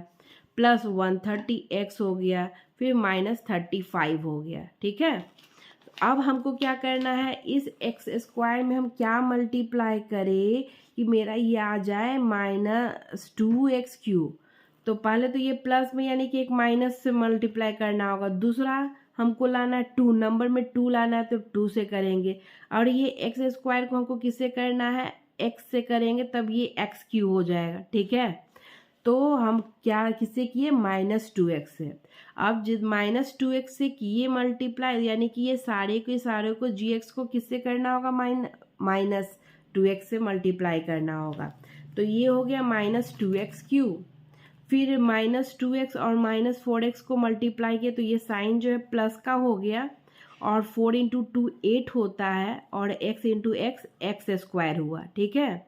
प्लस 130x हो गया, फिर माइनस 35 हो गया। ठीक है, अब हमको क्या करना है, इस x² में हम क्या मल्टीप्लाई करें कि मेरा ये आ जाए माइनस 2x³। तो पहले तो ये प्लस में यानी कि एक माइनस से मल्टीप्लाई करना होगा, दूसरा हमको लाना है 2, नंबर में 2 लाना है तो 2 से करेंगे, और ये x² को हमको किससे करना है, x से करेंगे तब ये x³ हो जाएगा। ठीक है, तो हम क्या किससे किए, माइनस 2x से। अब जब माइनस 2x से किए मल्टीप्लाई, यानी कि ये सारे के सारे को gx को किससे करना होगा, माइनस 2x से मल्टीप्लाई करना होगा, तो ये हो गया माइनस 2x³। फिर माइनस 2x और माइनस 4x को मल्टीप्लाई किया तो ये साइन जो है प्लस का हो गया, और 4 इंटू 2 8 होता है और x into x x square हुआ, ठीक है।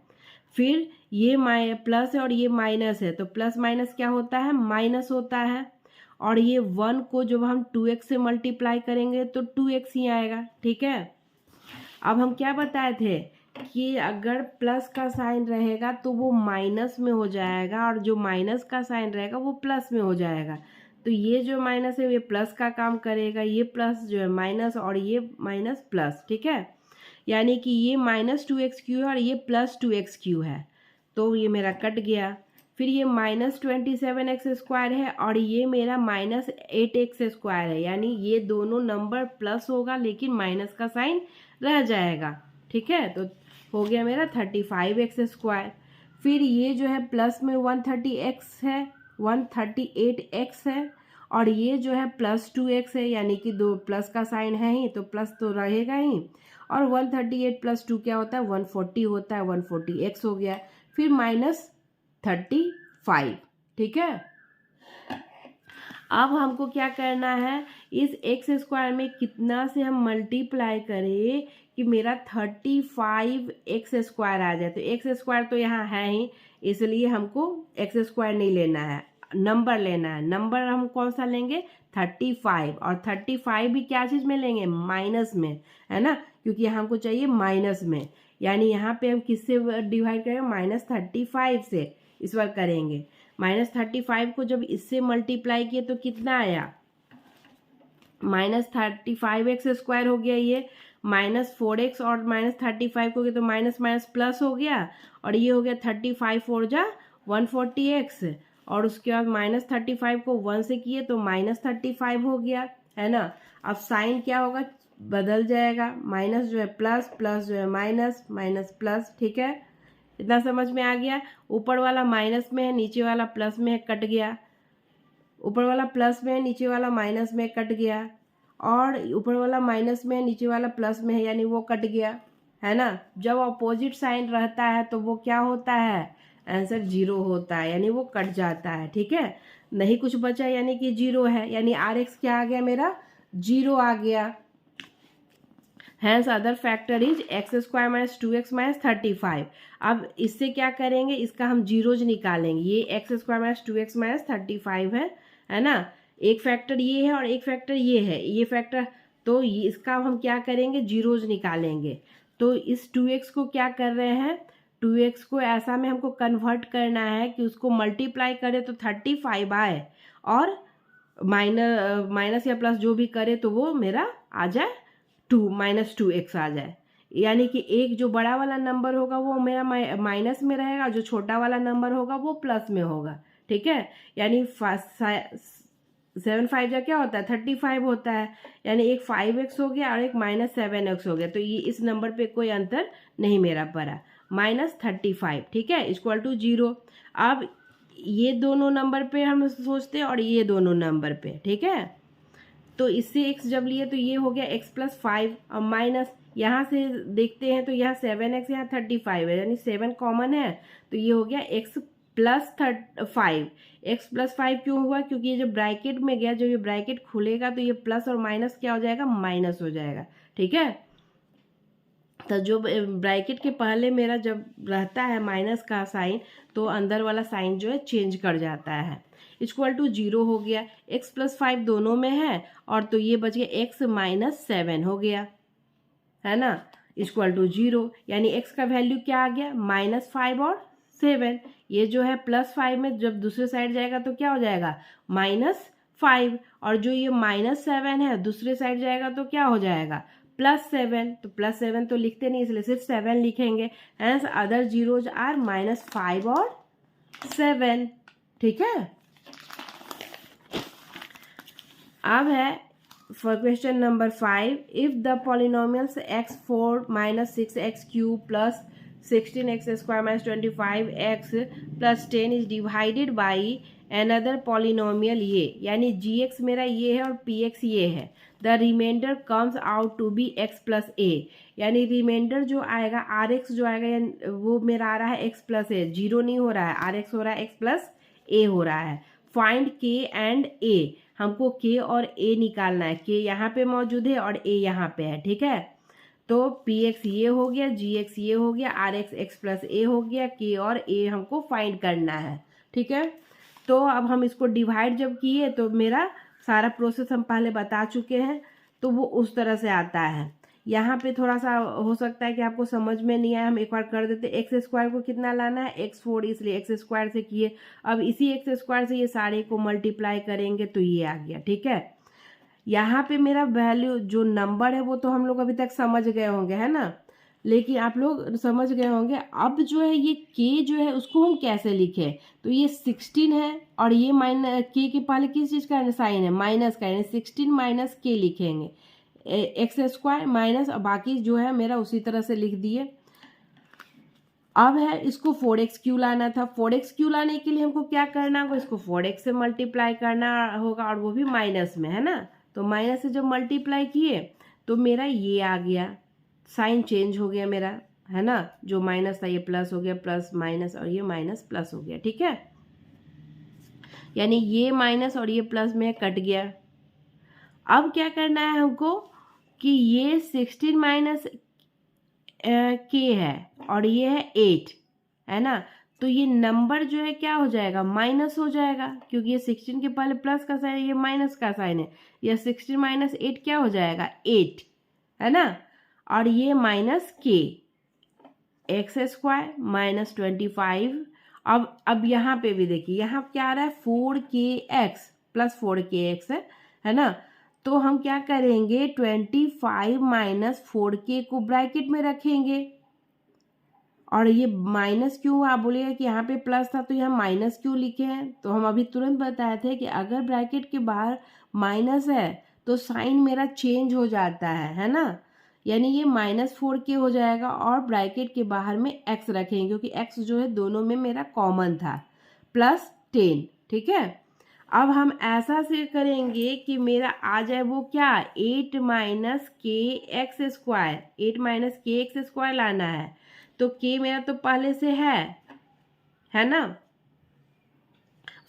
फिर ये प्लस है और ये माइनस है, तो प्लस माइनस क्या होता है, माइनस होता है। और ये 1 को जब हम 2x से मल्टीप्लाई करेंगे तो 2x ही आएगा, ठीक है। अब हम क्या बताए थे कि अगर प्लस का साइन रहेगा तो वो माइनस में हो जाएगा और जो माइनस का साइन रहेगा वो प्लस में हो जाएगा। तो ये जो माइनस है ये प्लस का काम करेगा, ये प्लस जो है माइनस और ये माइनस प्लस, ठीक है। यानी कि ये -2x³ है और ये +2x³ है, तो ये मेरा कट गया। फिर ये -27x² है और ये मेरा -8x² है, यानी ये दोनों नंबर प्लस होगा लेकिन माइनस का साइन रह जाएगा, ठीक है। तो हो गया मेरा 35x²। फिर ये जो है प्लस में 130x है, 138x है और ये जो है +2x है, यानी कि दो प्लस का साइन है ही तो प्लस तो रहेगा ही। और 138 + 2 क्या होता है, 140 होता है, 140x हो गया। फिर -35, ठीक है। अब हमको क्या करना है, इस x² में कितना से हम मल्टीप्लाई करें कि मेरा 35x² आ जाए। तो x² तो यहाँ है ही, इसलिए हमको x² नहीं लेना है, नंबर लेना है। नंबर हम कौन सा लेंगे, 35। और 35 भी क्या चीज़ में लेंगे, माइनस में, है ना, क्योंकि हमको चाहिए माइनस में। यानी यहाँ पे हम किससे डिवाइड करेंगे, -35 से इस बार करेंगे। -35 को जब इससे मल्टीप्लाई किए तो कितना आया, -35x² हो गया, ये -4x और -35 हो गया तो माइनस माइनस प्लस हो गया और ये हो गया 35 4 जा 140x। और उसके बाद -35 को 1 से किए तो -35 हो गया, है ना। अब साइन क्या होगा, बदल जाएगा, माइनस जो है प्लस, प्लस जो है माइनस, माइनस प्लस, ठीक है। इतना समझ में आ गया। ऊपर वाला माइनस में है, नीचे वाला प्लस में है, कट गया। ऊपर वाला प्लस में है, नीचे वाला माइनस में, कट गया। और ऊपर वाला माइनस में है, नीचे वाला प्लस में है, यानी वो कट गया, है ना। जब अपोजिट साइन रहता है तो वो क्या होता है, आंसर 0 होता है, यानी वो कट जाता है, ठीक है। नहीं कुछ बचा यानी कि 0 है, यानी RX क्या आ गया मेरा, 0 आ गया। Hence other factor is x² - 2x - 35। अब इससे क्या करेंगे, इसका हम जीरोज निकालेंगे। ये x² - 2x - 35 है ना। एक फैक्टर ये है और एक फैक्टर ये है, ये फैक्टर, तो इसका हम क्या करेंगे, जीरोज निकालेंगे। तो इस 2x को क्या कर रहे हैं, 2x को ऐसा में हमको कन्वर्ट करना है कि उसको मल्टीप्लाई करें तो 35 आए और माइनस या प्लस जो भी करे तो वो मेरा आ जाए -2x आ जाए। यानी कि एक जो बड़ा वाला नंबर होगा वो मेरा माइनस में रहेगा, जो छोटा वाला नंबर होगा वो प्लस में होगा, ठीक है। यानी 7 5 जा क्या होता है, 35 होता है, यानी एक 5x हो गया और एक -7x हो गया। तो ये इस नंबर पे कोई अंतर नहीं मेरा पड़ा, -35, ठीक है, = 0। अब ये दोनों नंबर पे हम सोचते हैं और ये दोनों नंबर पे, ठीक है। तो इससे x जब लिए तो ये हो गया x + 5 और माइनस यहाँ से देखते हैं तो यहाँ 7x, यहाँ 35 है, यानी 7 कॉमन है, तो ये हो गया x + 5। x + 5 क्यों हुआ, क्योंकि ये जब ब्रैकेट में गया, जब ये ब्रैकेट खुलेगा तो ये प्लस और माइनस क्या हो जाएगा, माइनस हो जाएगा, ठीक है। तो जो ब्रैकेट के पहले मेरा जब रहता है माइनस का साइन तो अंदर वाला साइन जो है चेंज कर जाता है, = 0 हो गया। x + 5 दोनों में है और तो ये बच गया x - 7 हो गया, है ना, = 0। यानी x का वैल्यू क्या आ गया, -5 और 7। ये जो है +5 में जब दूसरे साइड जाएगा तो क्या हो जाएगा, -5। और जो ये -7 है दूसरे साइड जाएगा तो क्या हो जाएगा, +7। तो +7 तो लिखते नहीं, इसलिए सिर्फ 7 लिखेंगे। हैंस अदर जीरोज आर -5 और 7, ठीक है। अब है for question number 5, if the polynomials x4 - 6x³ + 16x² - 25x + 10 is divided by another polynomial ये, यानी gx मेरा ये है और px ये है, the remainder comes out to be x + a। यानी रिमाइंडर जो आएगा rx जो आएगा वो मेरा आ रहा है x + a, 0 नहीं हो रहा है, rx हो रहा है x + a हो रहा है। फाइंड के एंड ए, हमको के और ए निकालना है। के यहाँ पे मौजूद है और ए यहाँ पे है, ठीक है। तो पी एक्स ये हो गया, जी एक्स ये हो गया, आर एक्स एक्स प्लस ए हो गया, के और ए हमको फाइंड करना है, ठीक है। तो अब हम इसको डिवाइड जब किए तो मेरा सारा प्रोसेस हम पहले बता चुके हैं, तो वो उस तरह से आता है। यहाँ पे थोड़ा सा हो सकता है कि आपको समझ में नहीं आया, हम एक बार कर देते। एक्स स्क्वायर को कितना लाना है, x4, इसलिए एक्स स्क्वायर से किए। अब इसी एक्स स्क्वायर से ये सारे को मल्टीप्लाई करेंगे तो ये आ गया, ठीक है। यहाँ पे मेरा वैल्यू जो नंबर है वो तो हम लोग अभी तक समझ गए होंगे, है ना, लेकिन आप लोग समझ गए होंगे अब जो है ये के जो है उसको हम कैसे लिखें। तो ये 16 है और ये माइनस के पहले किस चीज़ का साइन है, माइनस का, यानी 16 माइनस के लिखेंगे, एक्स स्क्वायर माइनस, और बाकी जो है मेरा उसी तरह से लिख दिए। अब है इसको 4x क्यों लाना था, 4x क्यों लाने के लिए हमको क्या करना होगा, इसको 4x से मल्टीप्लाई करना होगा और वो भी माइनस में, है ना। तो माइनस से जब मल्टीप्लाई किए तो मेरा ये आ गया, साइन चेंज हो गया मेरा, है ना, जो माइनस था ये प्लस हो गया, प्लस माइनस और ये माइनस प्लस हो गया, ठीक है। यानी ये माइनस और ये प्लस में कट गया। अब क्या करना है हमको कि ये 16 माइनस के है और ये है 8, है ना। तो ये नंबर जो है क्या हो जाएगा, माइनस हो जाएगा, क्योंकि ये 16 के पहले प्लस का साइन है, ये माइनस का साइन है। ये 16 माइनस 8 क्या हो जाएगा, 8, है ना। और ये माइनस के, एक्स स्क्वायर माइनस 25। अब यहाँ पे भी देखिए, यहाँ क्या आ रहा है, 4kx प्लस 4kx है ना। तो हम क्या करेंगे, 25 माइनस 4k को ब्रैकेट में रखेंगे। और ये माइनस क्यों, आप बोलिएगा कि यहाँ पे प्लस था तो यहाँ माइनस क्यों लिखे हैं, तो हम अभी तुरंत बताए थे कि अगर ब्रैकेट के बाहर माइनस है तो साइन मेरा चेंज हो जाता है ना। यानी ये -4k हो जाएगा और ब्रैकेट के बाहर में x रखेंगे, क्योंकि x जो है दोनों में मेरा कॉमन था, +10, ठीक है। अब हम ऐसा से करेंगे कि मेरा आ जाए वो क्या, 8 माइनस के एक्स स्क्वायर, 8 माइनस के एक्स स्क्वायर लाना है। तो k मेरा तो पहले से है ना,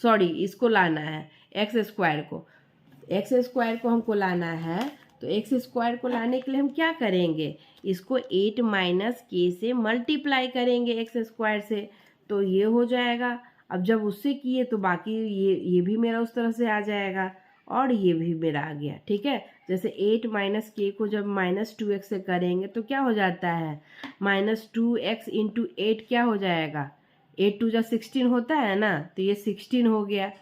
सॉरी, इसको लाना है एक्स स्क्वायर को हमको लाना है। तो एक्स स्क्वायर को लाने के लिए हम क्या करेंगे, इसको 8 माइनस के से मल्टीप्लाई करेंगे एक्स स्क्वायर से, तो ये हो जाएगा। अब जब उससे किए तो बाकी ये भी मेरा उस तरह से आ जाएगा और ये भी मेरा आ गया, ठीक है। जैसे 8 माइनस के को जब -2x से करेंगे तो क्या हो जाता है, -2x इंटू 8 क्या हो जाएगा, 8 2 16 होता है ना, तो ये 16 हो गया,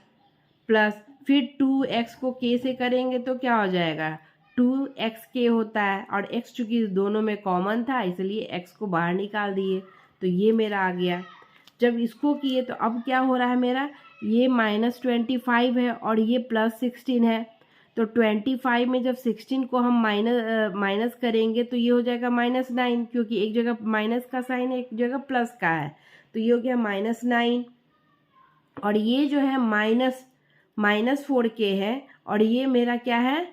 प्लस फिर 2x को k से करेंगे तो क्या हो जाएगा, 2xk होता है, और x चूँकि दोनों में कॉमन था इसलिए x को बाहर निकाल दिए, तो ये मेरा आ गया। जब इसको किए तो अब क्या हो रहा है मेरा, ये -25 है और ये +16 है। तो 25 में जब 16 को हम माइनस करेंगे तो ये हो जाएगा -9, क्योंकि एक जगह माइनस का साइन है एक जगह प्लस का है, तो ये हो गया -9। और ये जो है -4k है और ये मेरा क्या है,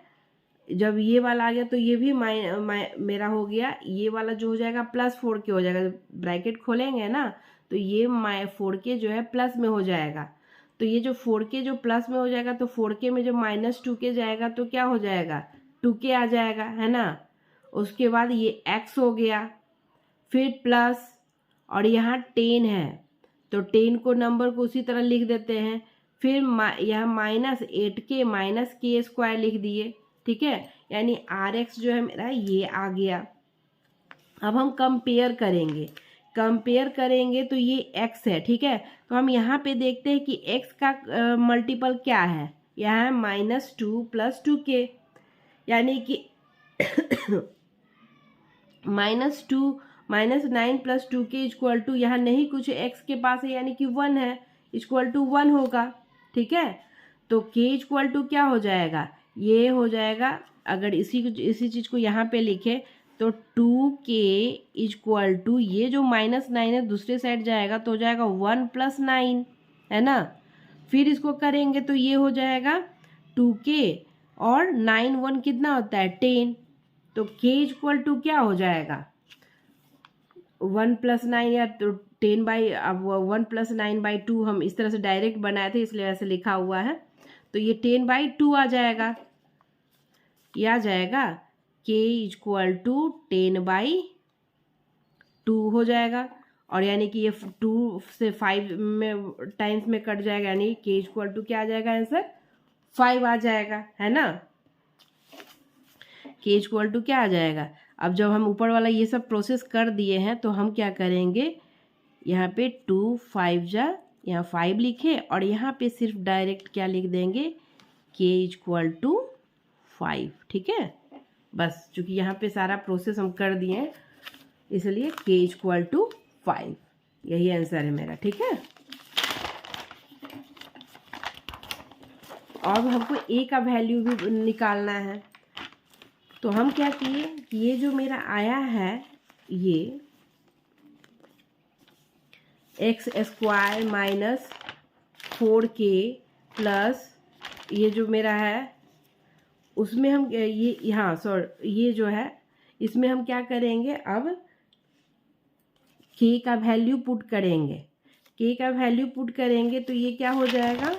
जब ये वाला आ गया तो ये भी मेरा हो गया, ये वाला जो हो जाएगा +4k हो जाएगा, ब्रैकेट खोलेंगे ना तो ये 4k जो है प्लस में हो जाएगा। तो ये जो 4k जो प्लस में हो जाएगा तो 4k में जब -2k जाएगा तो क्या हो जाएगा, 2k आ जाएगा, है ना। उसके बाद ये x हो गया, फिर प्लस, और यहाँ 10 है तो 10 को नंबर को उसी तरह लिख देते हैं, फिर यहाँ -8k माइनस के स्क्वायर लिख दिए, ठीक है। यानी rx जो है मेरा ये आ गया। अब हम कंपेयर करेंगे तो ये x है, ठीक है। तो हम यहाँ पे देखते हैं कि x का मल्टीपल क्या है, यहाँ है -2 + 2k, यानी कि -2 -9 + 2k इक्वल टू, यहाँ नहीं कुछ x के पास है यानी कि 1 है, इक्वल टू 1 होगा, ठीक है। तो k इक्वल टू क्या हो जाएगा, ये हो जाएगा, अगर इसी चीज़ को यहाँ पे लिखे तो 2k इक्वल टू, ये जो -9 है दूसरे साइड जाएगा तो हो जाएगा 1 + 9, है ना। फिर इसको करेंगे तो ये हो जाएगा 2k और 9 1 कितना होता है 10, तो k इक्वल टू क्या हो जाएगा, 1+9 या तो 10/, अब 1+9/2 हम इस तरह से डायरेक्ट बनाए थे इसलिए ऐसे लिखा हुआ है, तो ये 10/2 आ जाएगा। ये आ जाएगा k = 10/2 हो जाएगा, और यानी कि ये 2 से 5 में टाइम्स में कट जाएगा, यानी k = क्या आ जाएगा आंसर 5 आ जाएगा, है ना। k = क्या आ जाएगा। अब जब हम ऊपर वाला ये सब प्रोसेस कर दिए हैं तो हम क्या करेंगे, यहाँ पे 2 5 जा, यहाँ 5 लिखे और यहाँ पे सिर्फ डायरेक्ट क्या लिख देंगे k = 5, ठीक है। बस चूंकि यहाँ पे सारा प्रोसेस हम कर दिए हैं इसलिए k = 5, यही आंसर है मेरा, ठीक है। और हमको a का वैल्यू भी निकालना है, तो हम क्या किए कि ये जो मेरा आया है ये x² - 4k प्लस ये जो मेरा है उसमें हम ये यहाँ ये जो है इसमें हम क्या करेंगे, अब k का वैल्यू पुट करेंगे। k का वैल्यू पुट करेंगे तो ये क्या हो जाएगा,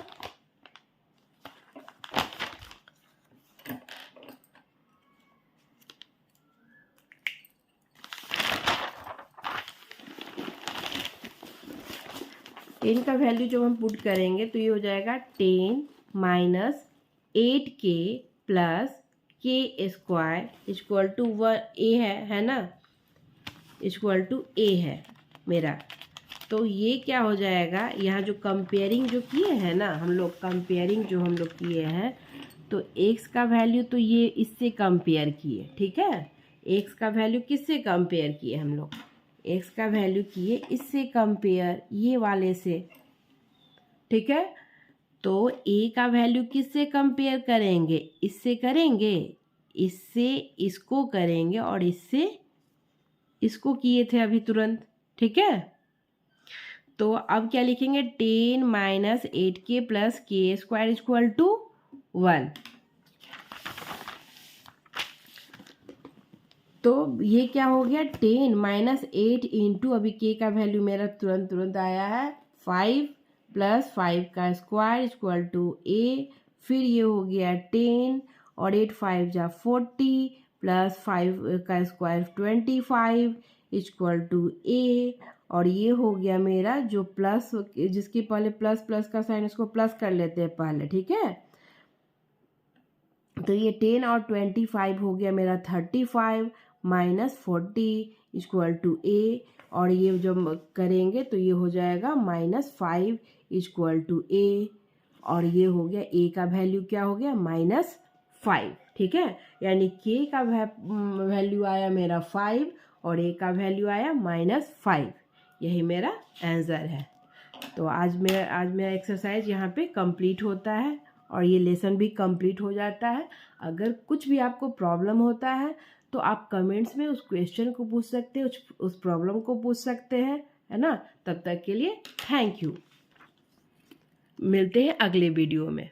n का वैल्यू जब हम पुट करेंगे तो ये हो जाएगा 10 - 8k प्लस k² = 1 a है ना, = a है मेरा। तो ये क्या हो जाएगा, यहाँ जो कंपेयरिंग जो किए हैं ना हम लोग, कंपेयरिंग जो हम लोग किए हैं तो x का वैल्यू तो ये इससे कंपेयर किए, ठीक है। x का वैल्यू किससे कंपेयर किए हम लोग, x का वैल्यू किए इससे कंपेयर, ये वाले से, ठीक है। तो a का वैल्यू किससे कंपेयर करेंगे, इससे करेंगे, इससे इसको करेंगे और इससे इसको किए थे अभी तुरंत, ठीक है। तो अब क्या लिखेंगे, 10 - 8k प्लस k² = 1। तो ये क्या हो गया, 10 - 8 इंटू, अभी k का वैल्यू मेरा तुरंत आया है 5 प्लस 5 का स्क्वायर = a, फिर ये हो गया 10 और 8 5 जा 40 प्लस 5 का स्क्वायर 25 = a, और ये हो गया मेरा जो प्लस, जिसके पहले प्लस प्लस का साइन इसको प्लस कर लेते हैं पहले, ठीक है। तो ये 10 और 25 हो गया मेरा 35 - 40 = a, और ये जब करेंगे तो ये हो जाएगा -5 = a, और ये हो गया a का वैल्यू क्या हो गया -5, ठीक है। यानी k का वैल्यू आया मेरा 5 और a का वैल्यू आया -5, यही मेरा आंसर है। तो आज मेरा एक्सरसाइज यहाँ पे कंप्लीट होता है और ये लेसन भी कंप्लीट हो जाता है। अगर कुछ भी आपको प्रॉब्लम होता है तो आप कमेंट्स में उस क्वेश्चन को पूछ सकते हैं, उस प्रॉब्लम को पूछ सकते हैं, है ना। तब तक के लिए थैंक यू, मिलते हैं अगले वीडियो में।